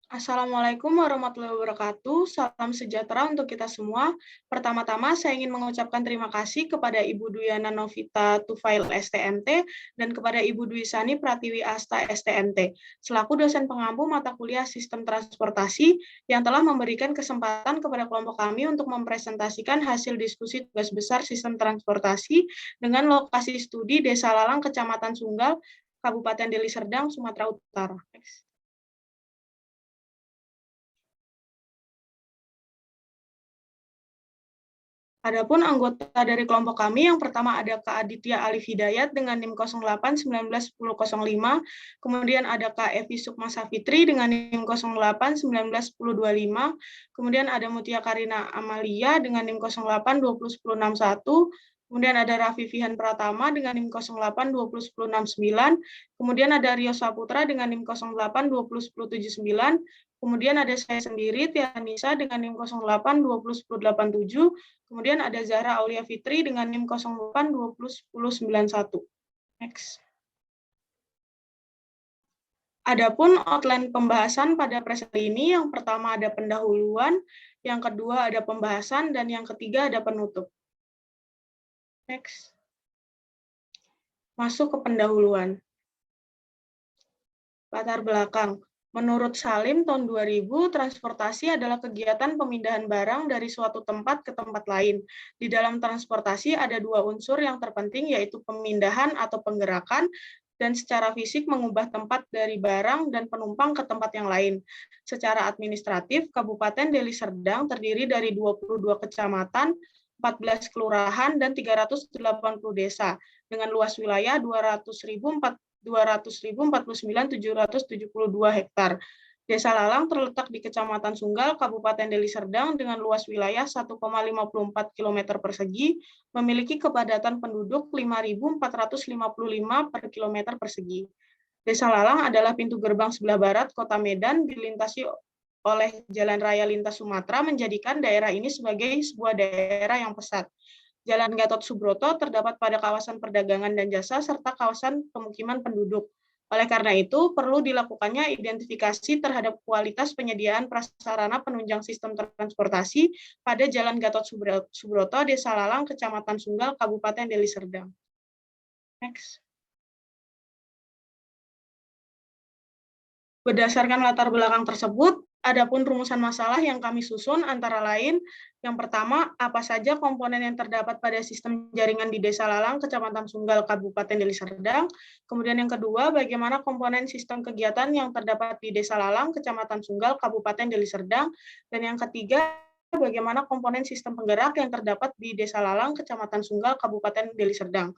Assalamualaikum warahmatullahi wabarakatuh. Salam sejahtera untuk kita semua. Pertama-tama, saya ingin mengucapkan terima kasih kepada Ibu Duyana Novita Tufail STMT dan kepada Ibu Dwi Sani Pratiwi Asta STMT, selaku dosen pengampu mata kuliah Sistem Transportasi yang telah memberikan kesempatan kepada kelompok kami untuk mempresentasikan hasil diskusi tugas besar Sistem Transportasi dengan lokasi studi Desa Lalang, Kecamatan Sunggal, Kabupaten Deli Serdang, Sumatera Utara. Adapun anggota dari kelompok kami, yang pertama ada Kak Aditya Alif Hidayat dengan NIM 08-19-10-05, kemudian ada Kak Evi Sukma Safitri dengan NIM 08-19-10-25, kemudian ada Mutia Karina Amalia dengan NIM 08-20-10-61, kemudian ada Raffi Fihan Pratama dengan NIM 08-20-10-69, kemudian ada Rio Saputra dengan NIM 08-20-10-79, kemudian ada saya sendiri, Tianisa dengan NIM 08-20-10-87, kemudian ada Zahra Aulia Fitri dengan NIM 08-20-10-91. Next. Adapun outline pembahasan pada presentasi ini, yang pertama ada pendahuluan, yang kedua ada pembahasan, dan yang ketiga ada penutup. Next. Masuk ke pendahuluan. Latar belakang. Menurut Salim, tahun 2000, transportasi adalah kegiatan pemindahan barang dari suatu tempat ke tempat lain. Di dalam transportasi ada dua unsur yang terpenting, yaitu pemindahan atau penggerakan, dan secara fisik mengubah tempat dari barang dan penumpang ke tempat yang lain. Secara administratif, Kabupaten Deli Serdang terdiri dari 22 kecamatan, 14 kelurahan, dan 380 desa, dengan luas wilayah 200.049.772 hektar. Desa Lalang terletak di Kecamatan Sunggal, Kabupaten Deli Serdang dengan luas wilayah 1,54 km persegi, memiliki kepadatan penduduk 5.455 per kilometer persegi. Desa Lalang adalah pintu gerbang sebelah barat Kota Medan, dilintasi oleh Jalan Raya Lintas Sumatera, menjadikan daerah ini sebagai sebuah daerah yang pesat. Jalan Gatot Subroto terdapat pada kawasan perdagangan dan jasa serta kawasan pemukiman penduduk. Oleh karena itu, perlu dilakukannya identifikasi terhadap kualitas penyediaan prasarana penunjang sistem transportasi pada Jalan Gatot Subroto, Desa Lalang, Kecamatan Sunggal, Kabupaten Deli Serdang. Next. Berdasarkan latar belakang tersebut, adapun rumusan masalah yang kami susun antara lain, yang pertama, apa saja komponen yang terdapat pada sistem jaringan di Desa Lalang, Kecamatan Sunggal, Kabupaten Deli Serdang. Kemudian yang kedua, bagaimana komponen sistem kegiatan yang terdapat di Desa Lalang, Kecamatan Sunggal, Kabupaten Deli Serdang. Dan yang ketiga, bagaimana komponen sistem penggerak yang terdapat di Desa Lalang, Kecamatan Sunggal, Kabupaten Deli Serdang.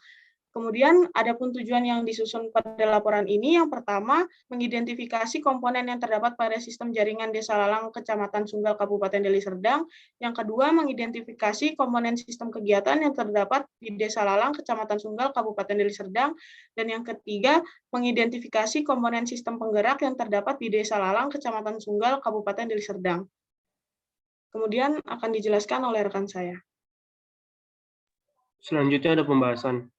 Kemudian, adapun tujuan yang disusun pada laporan ini, yang pertama, mengidentifikasi komponen yang terdapat pada sistem jaringan Desa Lalang, Kecamatan Sunggal, Kabupaten Deli Serdang. Yang kedua, mengidentifikasi komponen sistem kegiatan yang terdapat di Desa Lalang, Kecamatan Sunggal, Kabupaten Deli Serdang. Dan yang ketiga, mengidentifikasi komponen sistem penggerak yang terdapat di Desa Lalang, Kecamatan Sunggal, Kabupaten Deli Serdang. Kemudian akan dijelaskan oleh rekan saya. Selanjutnya ada pembahasan.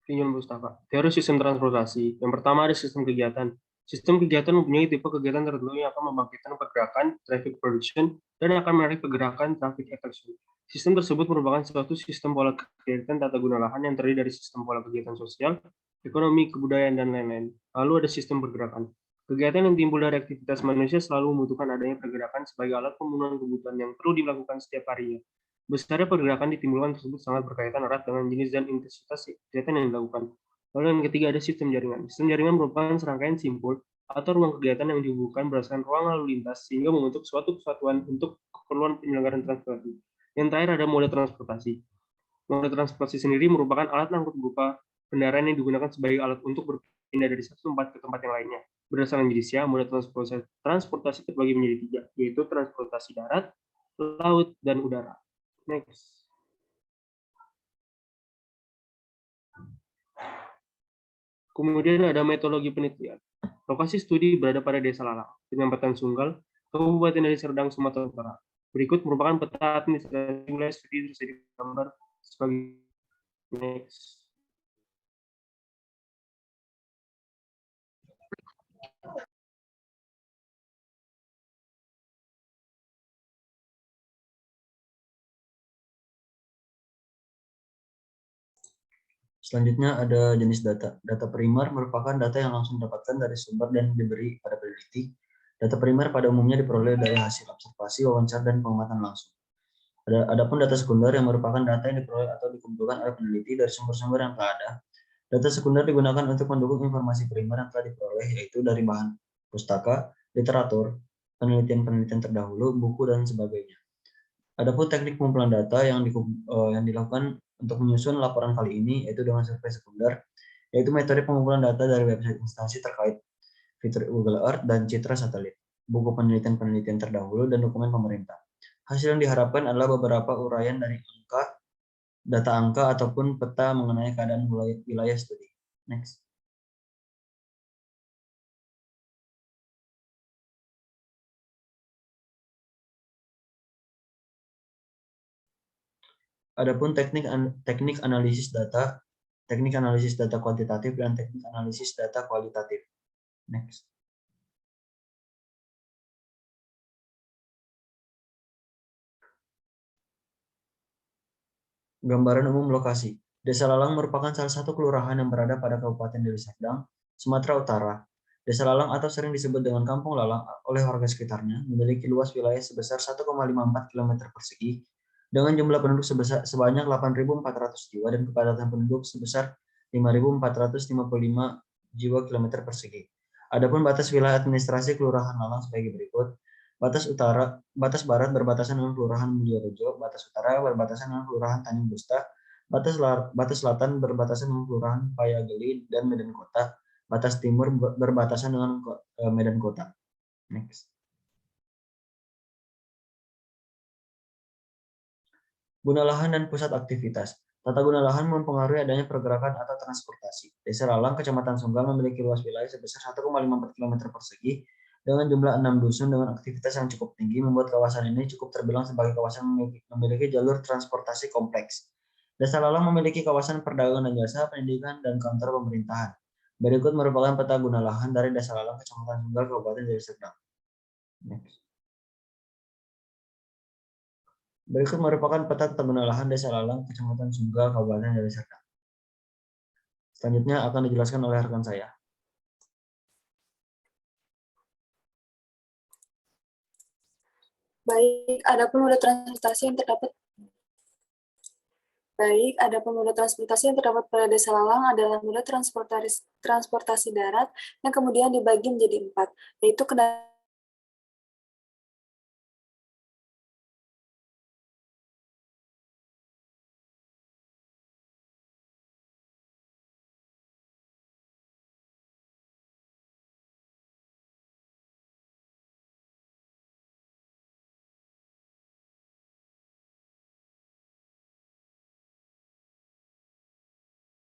Mustafa. Teori sistem transportasi. Yang pertama ada sistem kegiatan. Sistem kegiatan mempunyai tipe kegiatan tertentu yang akan membangkitkan pergerakan, traffic production, dan akan menarik pergerakan traffic attraction. Sistem tersebut merupakan suatu sistem pola kegiatan tata guna lahan yang terdiri dari sistem pola kegiatan sosial, ekonomi, kebudayaan, dan lain-lain. Lalu ada sistem pergerakan. Kegiatan yang timbul dari aktivitas manusia selalu membutuhkan adanya pergerakan sebagai alat pemenuhan kebutuhan yang perlu dilakukan setiap harinya. Besarnya pergerakan ditimbulkan tersebut sangat berkaitan erat dengan jenis dan intensitas kegiatan yang dilakukan. Lalu yang ketiga ada sistem jaringan. Sistem jaringan merupakan serangkaian simpul atau ruang kegiatan yang dihubungkan berdasarkan ruang lalu lintas sehingga membentuk suatu kesatuan untuk keperluan penyelenggaraan transportasi. Yang terakhir ada mode transportasi. Mode transportasi sendiri merupakan alat angkut berupa kendaraan yang digunakan sebagai alat untuk berpindah dari satu tempat ke tempat yang lainnya. Berdasarkan jenisnya, mode transportasi terbagi menjadi tiga, yaitu transportasi darat, laut, dan udara. Next. Kemudian ada metodologi penelitian. Lokasi studi berada pada Desa Lalang, Kecamatan Sunggal, Kabupaten Deli Serdang, Sumatera Utara. Berikut merupakan peta administrasi wilayah studi terus digambar sebagai next. Selanjutnya ada jenis data. Data primer merupakan data yang langsung didapatkan dari sumber dan diberi pada peneliti. Data primer pada umumnya diperoleh dari hasil observasi, wawancara, dan pengamatan langsung. Adapun data sekunder yang merupakan data yang diperoleh atau dikumpulkan oleh peneliti dari sumber-sumber yang telah ada. Data sekunder digunakan untuk mendukung informasi primer yang telah diperoleh, yaitu dari bahan pustaka, literatur, penelitian-penelitian terdahulu, buku, dan sebagainya. Adapun teknik pengumpulan data yang dilakukan untuk menyusun laporan kali ini, yaitu dengan survei sekunder, yaitu metode pengumpulan data dari website instansi terkait, fitur Google Earth, dan citra satelit, buku penelitian-penelitian terdahulu, dan dokumen pemerintah. Hasil yang diharapkan adalah beberapa uraian dari data angka ataupun peta mengenai keadaan wilayah studi. Next. Adapun teknik analisis data kuantitatif dan teknik analisis data kualitatif. Next. Gambaran umum lokasi. Desa Lalang merupakan salah satu kelurahan yang berada pada Kabupaten Deli Serdang, Sumatera Utara. Desa Lalang atau sering disebut dengan Kampung Lalang oleh warga sekitarnya memiliki luas wilayah sebesar 1,54 km persegi dengan jumlah penduduk sebanyak 8.400 jiwa dan kepadatan penduduk sebesar 5.455 jiwa kilometer persegi. Adapun batas wilayah administrasi Kelurahan Lalang sebagai berikut. Batas barat berbatasan dengan Kelurahan Mulyorejo, batas utara berbatasan dengan Kelurahan Tanjung Gusta, batas selatan berbatasan dengan Kelurahan Payageli dan Medan Kota, batas timur berbatasan dengan Medan Kota. Next. Guna lahan dan pusat aktivitas. Tata guna lahan mempengaruhi adanya pergerakan atau transportasi. Desa Lalang, Kecamatan Sunggal memiliki luas wilayah sebesar 1,54 km persegi dengan jumlah 6 dusun dengan aktivitas yang cukup tinggi membuat kawasan ini cukup terbilang sebagai kawasan memiliki jalur transportasi kompleks. Desa Lalang memiliki kawasan perdagangan dan jasa, pendidikan, dan kantor pemerintahan. Berikut merupakan peta guna lahan dari Desa Lalang, Kecamatan Sunggal, Kabupaten Deli Serdang. Next. Berikut merupakan peta tata guna lahan Desa Lalang, Kecamatan Sunggal, Kabupaten Deli Serdang. Selanjutnya akan dijelaskan oleh rekan saya. Baik, adapun moda transportasi yang terdapat pada Desa Lalang adalah moda transportasi darat yang kemudian dibagi menjadi 4, yaitu kendaraan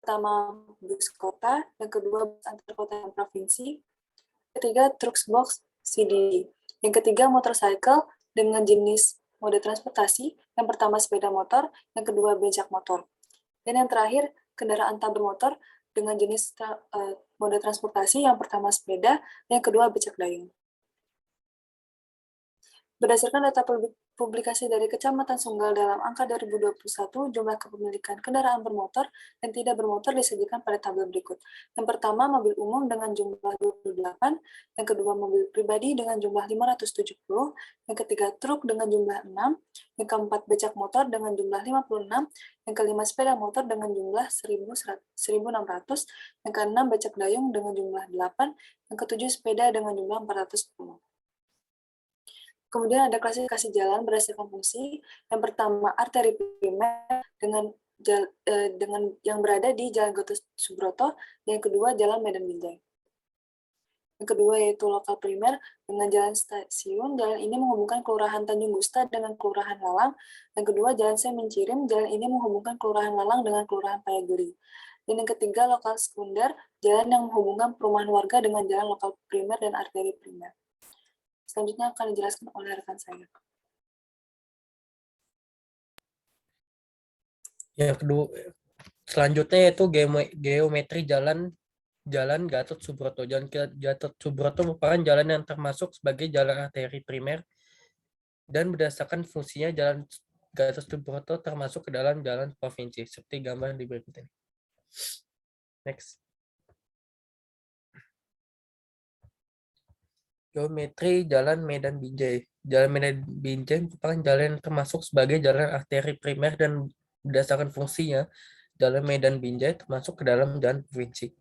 pertama bus kota, yang kedua bus antar kota dan provinsi, ketiga truk box CDD, yang ketiga motorcycle dengan jenis mode transportasi, yang pertama sepeda motor, yang kedua becak motor, dan yang terakhir kendaraan tak bermotor dengan jenis mode transportasi, yang pertama sepeda, yang kedua becak dayung. Berdasarkan data publikasi dari Kecamatan Sunggal dalam angka 2021, jumlah kepemilikan kendaraan bermotor dan tidak bermotor disajikan pada tabel berikut. Yang pertama, mobil umum dengan jumlah 28, yang kedua, mobil pribadi dengan jumlah 570, yang ketiga, truk dengan jumlah 6, yang keempat, becak motor dengan jumlah 56, yang kelima, sepeda motor dengan jumlah 1.600, yang keenam, becak dayung dengan jumlah 8, yang ketujuh, sepeda dengan jumlah 410. Kemudian ada klasifikasi jalan berdasarkan fungsi. Yang pertama, arteri primer dengan yang berada di Jalan Gatot Subroto, yang kedua Jalan Medan Binjai. Yang kedua yaitu lokal primer dengan Jalan Stasiun. Jalan ini menghubungkan Kelurahan Tanjung Gusta dengan Kelurahan Lalang. Yang kedua Jalan Semencirim. Jalan ini menghubungkan Kelurahan Lalang dengan Kelurahan Payageli. Dan yang ketiga lokal sekunder, jalan yang menghubungkan perumahan warga dengan jalan lokal primer dan arteri primer. Selanjutnya akan dijelaskan oleh rekan saya. Yang kedua, selanjutnya yaitu geometri jalan Gatot Subroto. Jalan Gatot Subroto merupakan jalan yang termasuk sebagai jalan arteri primer dan berdasarkan fungsinya jalan Gatot Subroto termasuk ke dalam jalan provinsi seperti gambar di berikut ini. Next. Geometri Jalan Medan Binjai. Jalan Medan Binjai merupakan jalan yang termasuk sebagai jalan arteri primer dan berdasarkan fungsinya, Jalan Medan Binjai termasuk ke dalam jalan provinsi.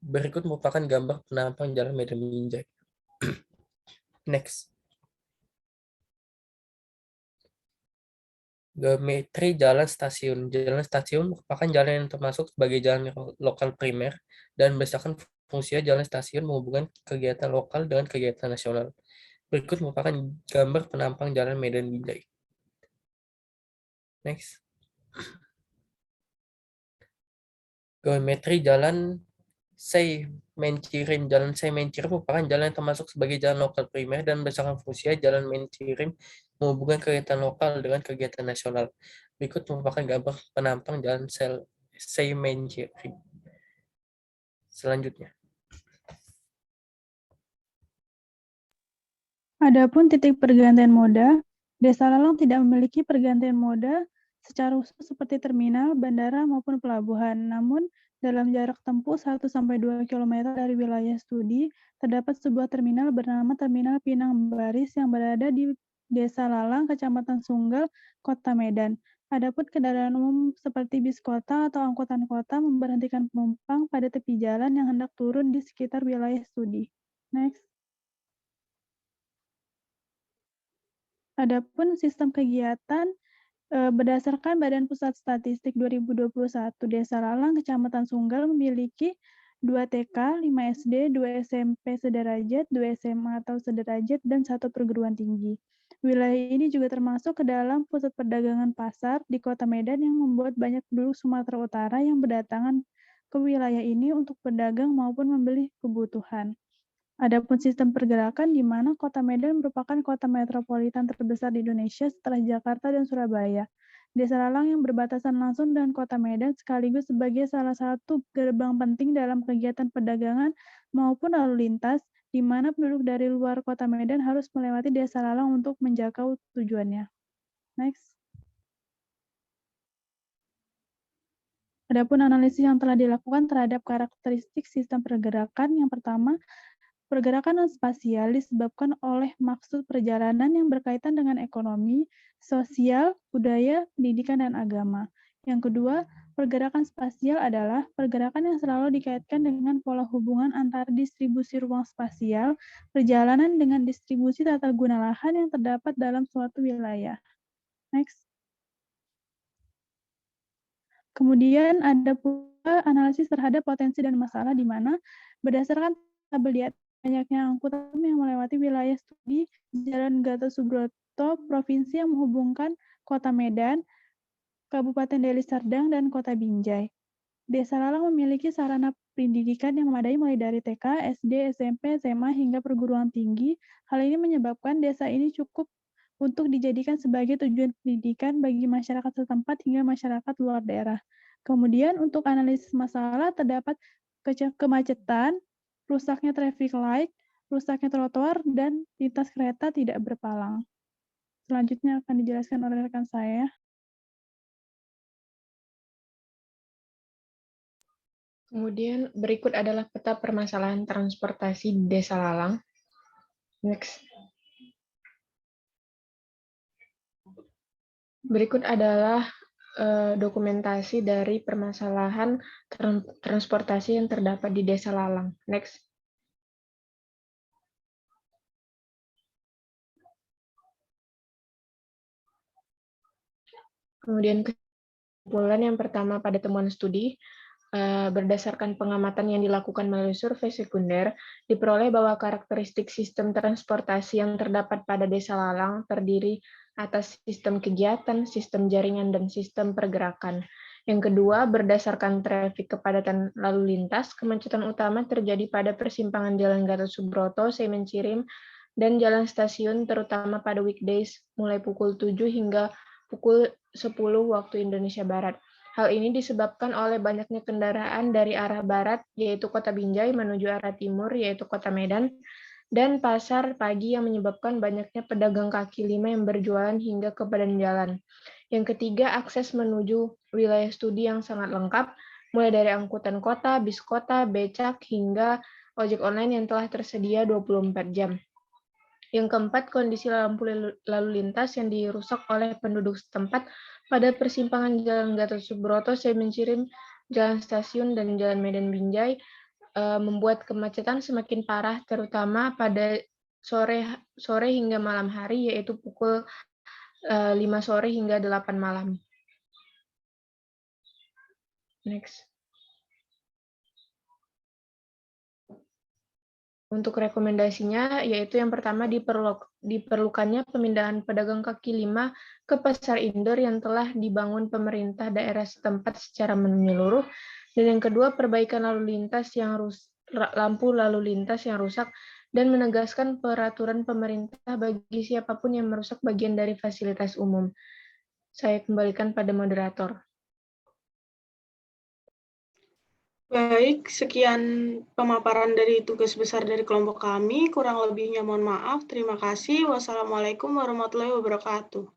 Berikut merupakan gambar penampang Jalan Medan Binjai. Next. Geometri Jalan Stasiun. Jalan stasiun merupakan jalan yang termasuk sebagai jalan lokal primer dan berdasarkan fungsinya jalan stasiun menghubungkan kegiatan lokal dengan kegiatan nasional. Berikut merupakan gambar penampang Jalan Medan Binjai. Next. Geometri Jalan Sei-Mencirim. Jalan Sei-Mencirim merupakan jalan yang termasuk sebagai jalan lokal primer dan berdasarkan fungsinya jalan Mencirim menghubungkan kegiatan lokal dengan kegiatan nasional. Berikut merupakan gambar penampang jalan Sei-Mencirim. Selanjutnya. Adapun titik pergantian moda, Desa Lalang tidak memiliki pergantian moda secara khusus seperti terminal, bandara, maupun pelabuhan. Namun, dalam jarak tempuh 1-2 km dari wilayah studi, terdapat sebuah terminal bernama Terminal Pinang Baris yang berada di Desa Lalang, Kecamatan Sunggal, Kota Medan. Adapun kendaraan umum seperti bis kota atau angkutan kota memberhentikan penumpang pada tepi jalan yang hendak turun di sekitar wilayah studi. Next. Adapun sistem kegiatan berdasarkan Badan Pusat Statistik 2021, Desa Lalang, Kecamatan Sunggal memiliki 2 TK, 5 SD, 2 SMP sederajat, 2 SMA atau sederajat, dan 1 perguruan tinggi. Wilayah ini juga termasuk ke dalam pusat perdagangan pasar di Kota Medan yang membuat banyak penduduk Sumatera Utara yang berdatangan ke wilayah ini untuk berdagang maupun membeli kebutuhan. Adapun sistem pergerakan di mana Kota Medan merupakan kota metropolitan terbesar di Indonesia setelah Jakarta dan Surabaya. Desa Lalang yang berbatasan langsung dengan Kota Medan sekaligus sebagai salah satu gerbang penting dalam kegiatan perdagangan maupun lalu lintas, di mana penduduk dari luar Kota Medan harus melewati Desa Lalang untuk menjangkau tujuannya. Next. Adapun analisis yang telah dilakukan terhadap karakteristik sistem pergerakan, yang pertama, pergerakan non-spasial disebabkan oleh maksud perjalanan yang berkaitan dengan ekonomi, sosial, budaya, pendidikan, dan agama. Yang kedua, pergerakan spasial adalah pergerakan yang selalu dikaitkan dengan pola hubungan antara distribusi ruang spasial, perjalanan dengan distribusi tata guna lahan yang terdapat dalam suatu wilayah. Next. Kemudian ada pula analisis terhadap potensi dan masalah di mana berdasarkan tabel di atas banyaknya angkutan yang melewati wilayah studi Jalan Gatot Subroto, provinsi yang menghubungkan Kota Medan, Kabupaten Deli Serdang, dan Kota Binjai. Desa Lalang memiliki sarana pendidikan yang memadai mulai dari TK, SD, SMP, SMA, hingga perguruan tinggi. Hal ini menyebabkan desa ini cukup untuk dijadikan sebagai tujuan pendidikan bagi masyarakat setempat hingga masyarakat luar daerah. Kemudian untuk analisis masalah terdapat kemacetan, rusaknya traffic light, rusaknya trotoar, dan lintas kereta tidak berpalang. Selanjutnya akan dijelaskan oleh rekan saya. Kemudian berikut adalah peta permasalahan transportasi di Desa Lalang. Next. Berikut adalah dokumentasi dari permasalahan transportasi yang terdapat di Desa Lalang. Next. Kemudian kesimpulan yang pertama pada temuan studi, berdasarkan pengamatan yang dilakukan melalui survei sekunder, diperoleh bahwa karakteristik sistem transportasi yang terdapat pada Desa Lalang terdiri atas sistem kegiatan, sistem jaringan, dan sistem pergerakan. Yang kedua, berdasarkan trafik kepadatan lalu lintas, kemacetan utama terjadi pada persimpangan Jalan Gatot Subroto, Sei-Mencirim, dan jalan stasiun terutama pada weekdays mulai pukul 7 hingga pukul 10 waktu Indonesia Barat. Hal ini disebabkan oleh banyaknya kendaraan dari arah barat, yaitu Kota Binjai, menuju arah timur, yaitu Kota Medan, dan pasar pagi yang menyebabkan banyaknya pedagang kaki lima yang berjualan hingga ke badan jalan. Yang ketiga, akses menuju wilayah studi yang sangat lengkap, mulai dari angkutan kota, bis kota, becak, hingga ojek online yang telah tersedia 24 jam. Yang keempat, kondisi lampu lalu lintas yang dirusak oleh penduduk setempat pada persimpangan Jalan Gatot Subroto, Semencirim, Jalan Stasiun, dan Jalan Medan Binjai membuat kemacetan semakin parah, terutama pada sore hingga malam hari, yaitu pukul 5 sore hingga 8 malam. Next. Untuk rekomendasinya, yaitu yang pertama diperlukannya pemindahan pedagang kaki lima ke pasar indoor yang telah dibangun pemerintah daerah setempat secara menyeluruh, dan yang kedua perbaikan lampu lalu lintas yang rusak, dan menegaskan peraturan pemerintah bagi siapapun yang merusak bagian dari fasilitas umum. Saya kembalikan pada moderator. Baik, sekian pemaparan dari tugas besar dari kelompok kami. Kurang lebihnya mohon maaf. Terima kasih. Wassalamualaikum warahmatullahi wabarakatuh.